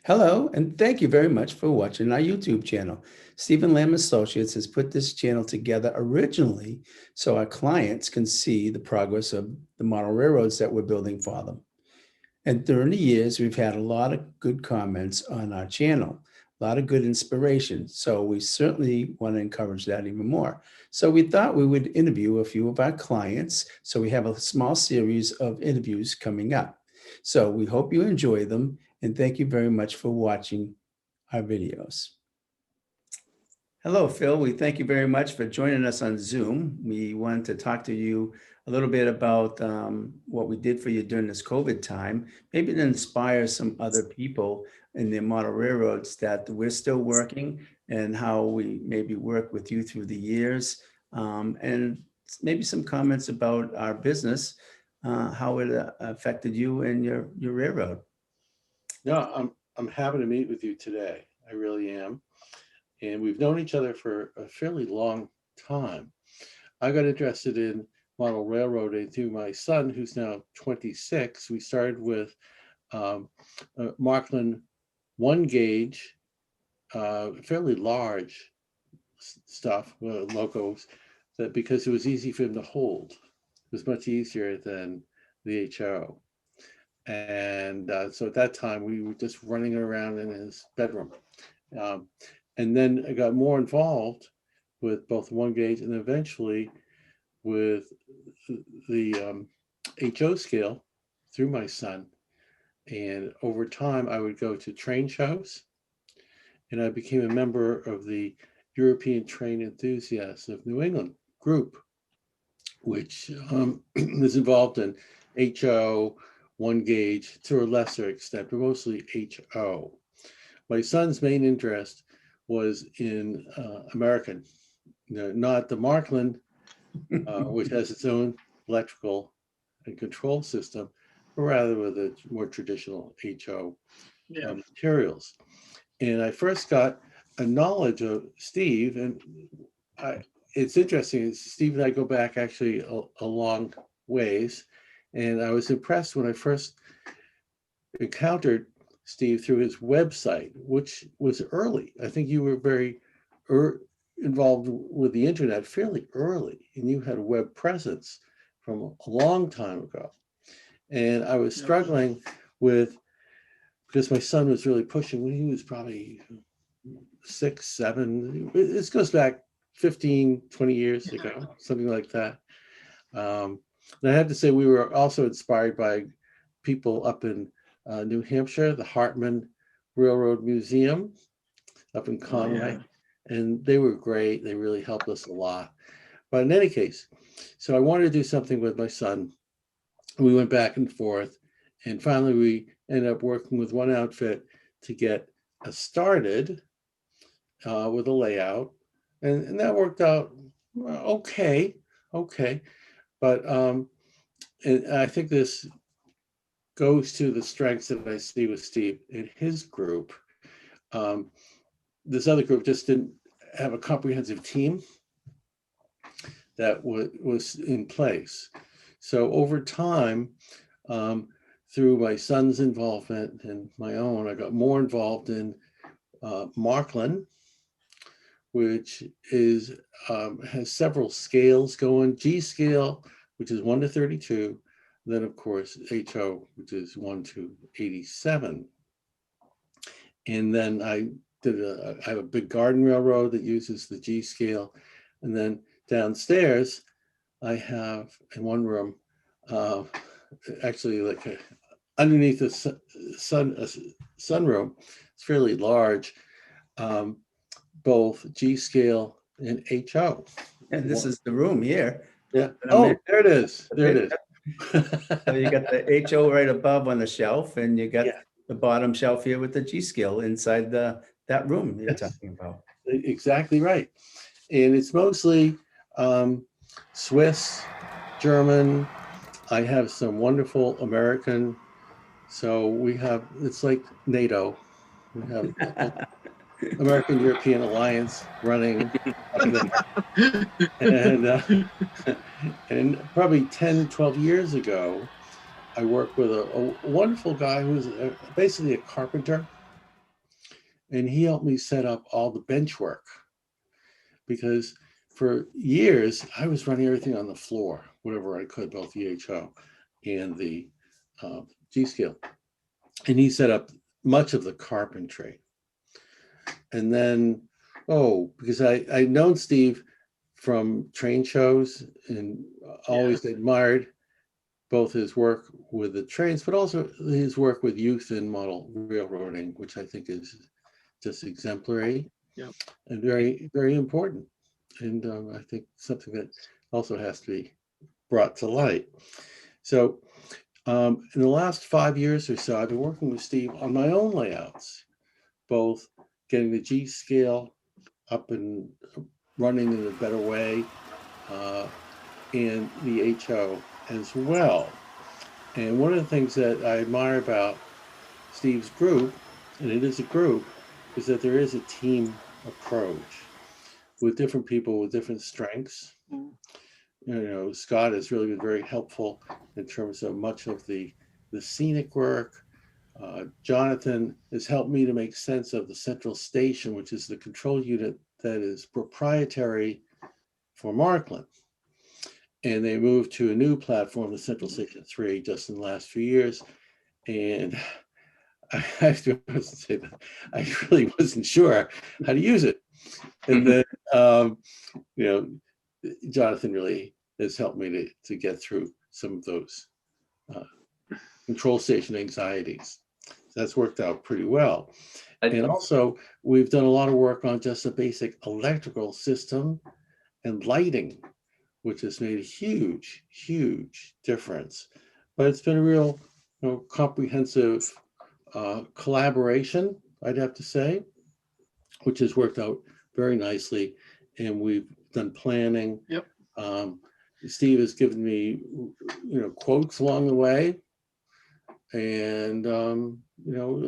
Hello, and thank you very much for watching our YouTube channel. Stephen Lamb Associates has put this channel together originally so our clients can see the progress of the model railroads that we're building for them. And during the years, we've had a lot of good comments on our channel, a lot of good inspiration. So we certainly want to encourage that even more. So we thought we would interview a few of our clients. So we have a small series of interviews coming up. So we hope you enjoy them. And thank you very much for watching our videos. Hello, Phil. We thank you very much for joining us on Zoom. We wanted to talk to you a little bit about what we did for you during this COVID time, maybe to inspire some other people in the model railroads that we're still working and how we maybe work with you through the years, and maybe some comments about our business, how it affected you and your railroad. No, I'm happy to meet with you today. I really am. And we've known each other for a fairly long time. I got interested in model railroading through my son, who's now 26. We started with Marklin 1 gauge, fairly large stuff, locos, that because it was easy for him to hold. It was much easier than the HO. And so at that time, we were just running around in his bedroom. And then I got more involved with both 1 gauge and eventually with the HO scale through my son. And over time, I would go to train shows, and I became a member of the European Train Enthusiasts of New England group, which is involved in HO, 1 gauge, to a lesser extent, but mostly HO. My son's main interest was in American, not the Marklin, which has its own electrical and control system, but rather with the more traditional HO materials. And I first got a knowledge of Steve, and it's interesting, Steve and I go back actually a long ways, and I was impressed when I first encountered Steve through his website, which was early. I think you were very involved with the internet fairly early, and you had a web presence from a long time ago. And I was struggling with, because my son was really pushing when he was probably 6, 7. This goes back 15, 20 years ago, something like that. And I have to say, we were also inspired by people up in New Hampshire, the Hartman Railroad Museum up in Conway. And they were great. They really helped us a lot. But in any case, so I wanted to do something with my son. We went back and forth. And finally, we ended up working with one outfit to get us started with a layout. And that worked out okay. But and I think this goes to the strengths that I see with Steve in his group. This other group just didn't have a comprehensive team that was in place. So over time, through my son's involvement and my own, I got more involved in Marklin, which is has several scales going. G scale, which is 1 to 32. Then, of course, HO, which is 1 to 87. And then I have a big garden railroad that uses the G scale. And then downstairs, I have in one room, actually like underneath the sunroom, it's fairly large, both G scale and HO. And this is the room here. Yeah. Oh, there it is. There it is. So you got the HO right above on the shelf, and you got the bottom shelf here with the G scale inside that room you're talking about. Exactly right. And it's mostly Swiss, German. I have some wonderful American. So we have, it's like NATO. We have American European Alliance running. And probably 10, 12 years ago, I worked with a wonderful guy who's basically a carpenter. and he helped me set up all the bench work, because for years I was running everything on the floor, whatever I could, both the HO and the G scale. And he set up much of the carpentry. And then, because I'd known Steve from train shows and always admired both his work with the trains, but also his work with youth in model railroading, which I think is just exemplary and very, very important. And I think something that also has to be brought to light. So in the last 5 years or so, I've been working with Steve on my own layouts, both getting the G scale up and running in a better way, and the HO as well. And one of the things that I admire about Steve's group, and it is a group, is that there is a team approach with different people with different strengths. Scott has really been very helpful in terms of much of the scenic work. Jonathan has helped me to make sense of the central station, which is the control unit that is proprietary for Marklin. And they moved to a new platform, the Central Station 3, just in the last few years. And I have to say that I really wasn't sure how to use it. And then, Jonathan really has helped me to get through some of those control station anxieties. So that's worked out pretty well. And also, we've done a lot of work on just a basic electrical system and lighting, which has made a huge, huge difference. But it's been a real comprehensive collaboration, I'd have to say, which has worked out very nicely. And we've done planning. Steve has given me, quotes along the way. And,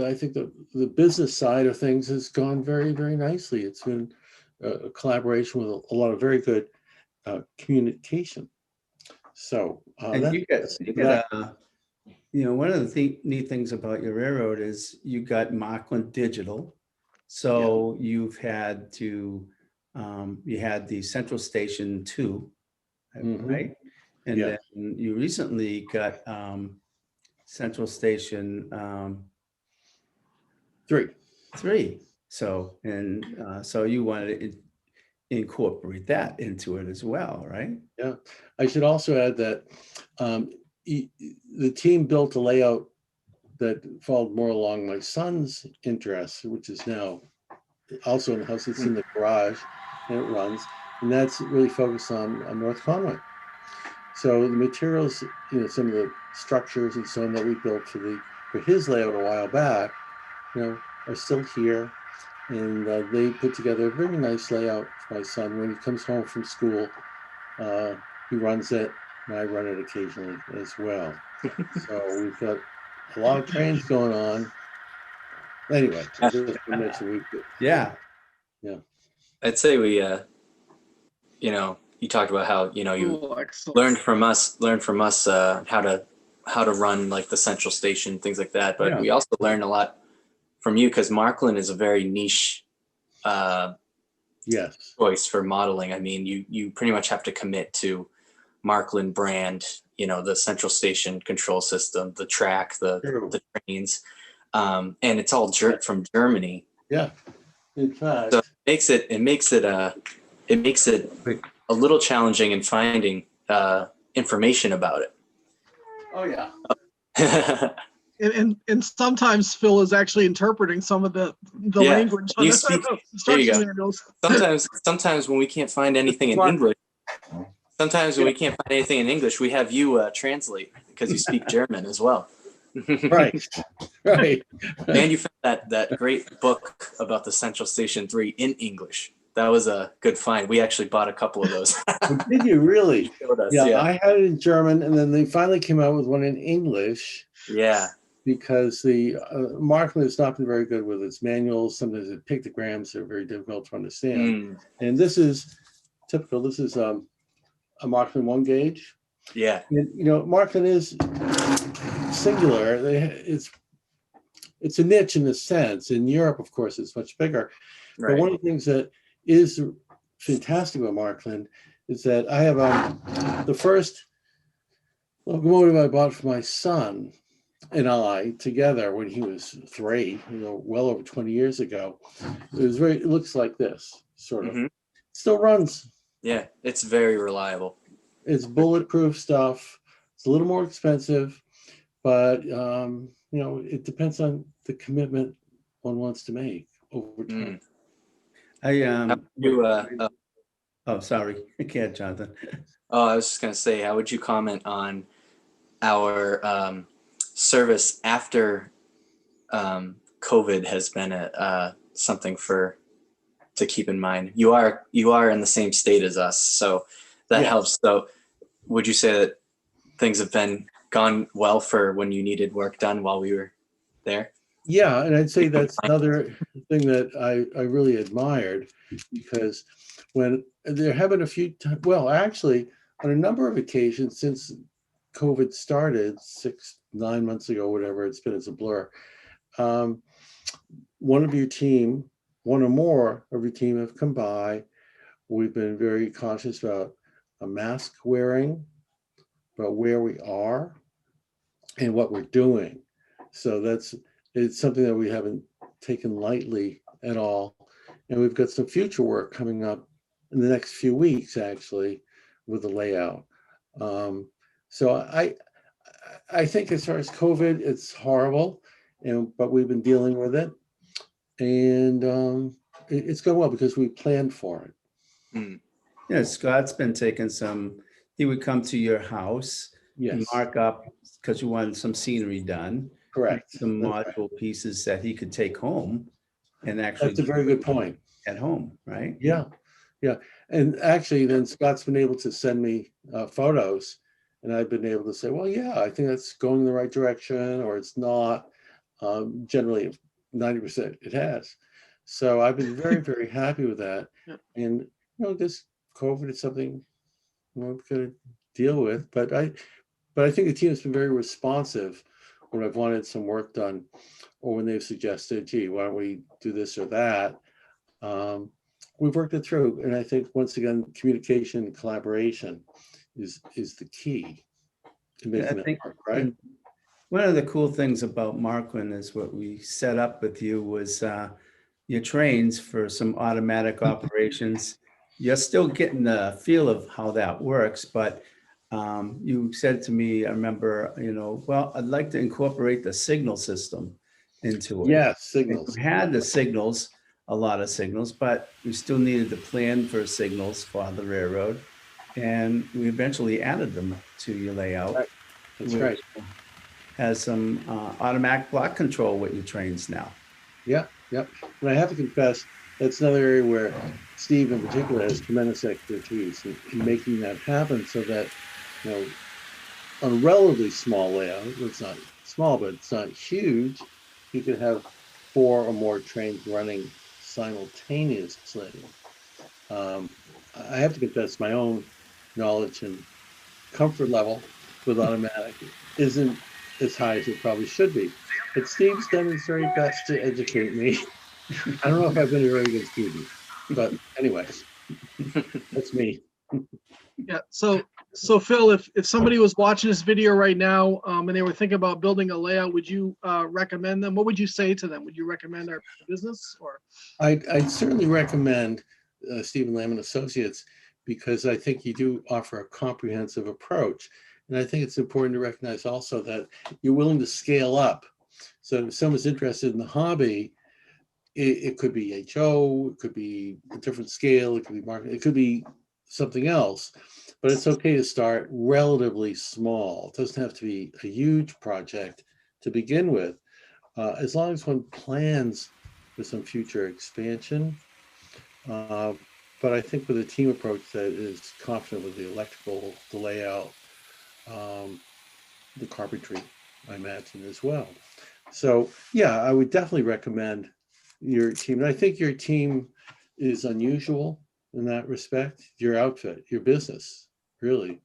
I think the business side of things has gone very, very nicely. It's been a collaboration with a lot of very good communication. So and one of the neat things about your railroad is you got Marklin Digital. So you've had to, you had the Central Station 2, right? And then you recently got Central Station 3. So, so you wanted to incorporate that into it as well, right? Yeah. I should also add that the team built a layout that followed more along my son's interests, which is now also in the house. It's in the garage and it runs. And that's really focused on North Conway. So the materials, some of the structures and so on that we built for his layout a while back, are still here. And they put together a very nice layout for my son. When he comes home from school, he runs it, and I run it occasionally as well. So we've got a lot of trains going on. Anyway, just to mention I'd say we, you talked about how you learned from us how to run like the central station, things like that. But we also learned a lot from you because Marklin is a very niche choice for modeling. I mean, you pretty much have to commit to Marklin brand, the central station control system, the track, the trains, and it's all from Germany. Yeah, in fact, so it makes it a little challenging in finding information about it. Oh yeah. And sometimes Phil is actually interpreting some of the language on the instruction manuals. Sometimes when we can't find anything in English, we have you translate because you speak German as well. Right. And you found that great book about the Central Station 3 in English. That was a good find. We actually bought a couple of those. Did you really? Us, yeah, I had it in German, and then they finally came out with one in English. Yeah. Because the Marklin has not been very good with its manuals. Sometimes the pictograms are very difficult to understand. And this is typical. This is a Marklin 1 gauge. Yeah. And, Marklin is singular. it's a niche in a sense. In Europe, of course, it's much bigger. But Right. one of the things that is fantastic about Marklin is that I have the first locomotive I bought for my son and I together when he was 3, well over 20 years ago. It looks like this, sort of. Still runs. Yeah, it's very reliable. It's bulletproof stuff. It's a little more expensive, but it depends on the commitment one wants to make over time. Oh, sorry. I can't, Jonathan. Oh, I was just gonna say, how would you comment on our service after COVID has been something to keep in mind? You are in the same state as us, so that helps. So, would you say that things have gone well for when you needed work done while we were there? Yeah, and I'd say that's another thing that I really admired, because when there have been a few times, well, actually, on a number of occasions since COVID started 6-9 months ago, whatever it's been, it's a blur. One or more of your team have come by. We've been very cautious about a mask wearing, about where we are and what we're doing. So it's something that we haven't taken lightly at all. And we've got some future work coming up in the next few weeks, actually, with the layout. So I think as far as COVID, it's horrible, but we've been dealing with it. And it's going well because we planned for it. Yeah, Scott's been taking he would come to your house and Yes, mark up because you wanted some scenery done. correct. Some That's right. module pieces that he could take home and actually That's a very good point. at home, right? Yeah. And actually, then Scott's been able to send me photos, and I've been able to say, well, yeah, I think that's going in the right direction, or it's not. Generally, 90% it has. So I've been very, very happy with that. And this COVID is something we're going to deal with. But I think the team has been very responsive when I've wanted some work done, or when they've suggested, gee, why don't we do this or that? We've worked it through. And I think, once again, communication and collaboration is the key to making that work, right? One of the cool things about Marklin is what we set up with you was your trains for some automatic operations. You're still getting the feel of how that works, but you said to me, I remember, well, I'd like to incorporate the signal system into it. Yes, signals. We had the signals, a lot of signals, but we still needed to plan for signals for the railroad. And we eventually added them to your layout. Right. That's right. Has some automatic block control with your trains now. Yeah. And I have to confess, that's another area where Steve in particular has tremendous expertise in making that happen, so that, on a relatively small layout, it's not small, but it's not huge, you could have 4 or more trains running simultaneously. I have to confess, my own knowledge and comfort level with automatic isn't as high as it probably should be. But Steve's done his very best to educate me. I don't know if I've been a very good student, but anyways, that's me. Yeah. So Phil, if somebody was watching this video right now and they were thinking about building a layout, would you recommend them? What would you say to them? Would you recommend our business, or? I'd certainly recommend Stephen Lamb and Associates, because I think you do offer a comprehensive approach. And I think it's important to recognize also that you're willing to scale up. So if someone's interested in the hobby, it could be HO, it could be a different scale, it could be market, it could be something else. But it's okay to start relatively small. It doesn't have to be a huge project to begin with, as long as one plans for some future expansion. But I think with a team approach that is confident with the electrical, the layout, the carpentry, I imagine, as well. So yeah, I would definitely recommend your team. And I think your team is unusual in that respect. Your outfit, your business really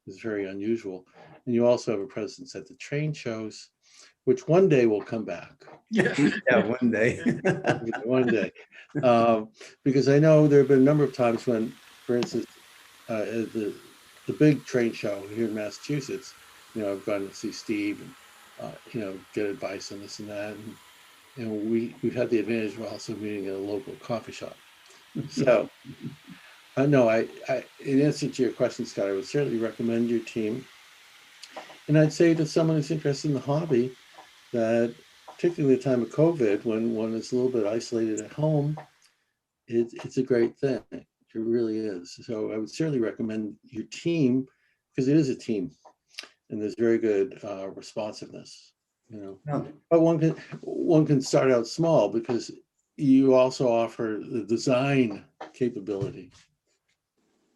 is very unusual. And you also have a presence at the train shows, which one day will come back. Yeah. Yeah, one day. One day. Because I know there have been a number of times when, for instance, at the big train show here in Massachusetts, I've gone to see Steve and, get advice on this and that. And we've had the advantage of also meeting at a local coffee shop. So, no, in answer to your question, Scott, I would certainly recommend your team. And I'd say to someone who's interested in the hobby that, particularly at the time of COVID, when one is a little bit isolated at home, it's a great thing. It really is. So I would certainly recommend your team, because it is a team and there's very good responsiveness, But one can start out small because you also offer the design capability.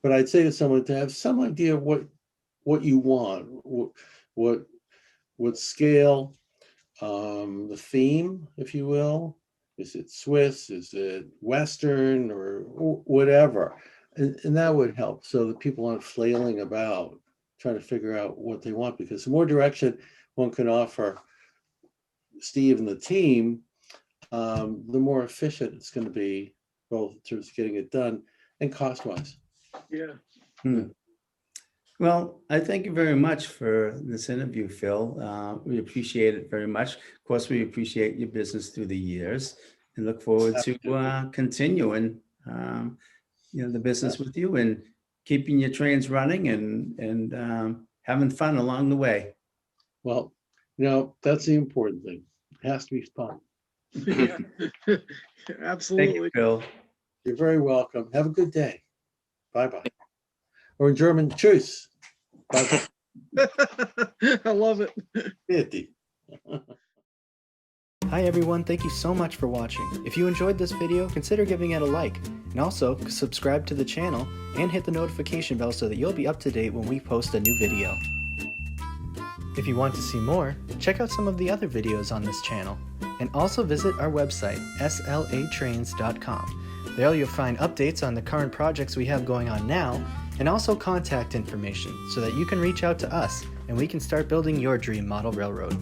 But I'd say to someone to have some idea of what you want, what scale, the theme, if you will. Is it Swiss? Is it Western, or whatever? And that would help, so that people aren't flailing about trying to figure out what they want, because the more direction one can offer Steve and the team, the more efficient it's going to be, both in terms of getting it done and cost-wise. Yeah. Well, I thank you very much for this interview, Phil. We appreciate it very much. Of course, we appreciate your business through the years and look forward to continuing, the business with you and keeping your trains running and having fun along the way. Well, that's the important thing. It has to be fun. Yeah. Absolutely. Thank you, Phil. You're very welcome. Have a good day. Bye-bye. Or in German, tschüss. Bye-bye. I love it. Bitte. Hi everyone, thank you so much for watching. If you enjoyed this video, consider giving it a like, and also subscribe to the channel and hit the notification bell so that you'll be up to date when we post a new video. If you want to see more, check out some of the other videos on this channel, and also visit our website, slatrains.com. There you'll find updates on the current projects we have going on now, and also contact information so that you can reach out to us and we can start building your dream model railroad.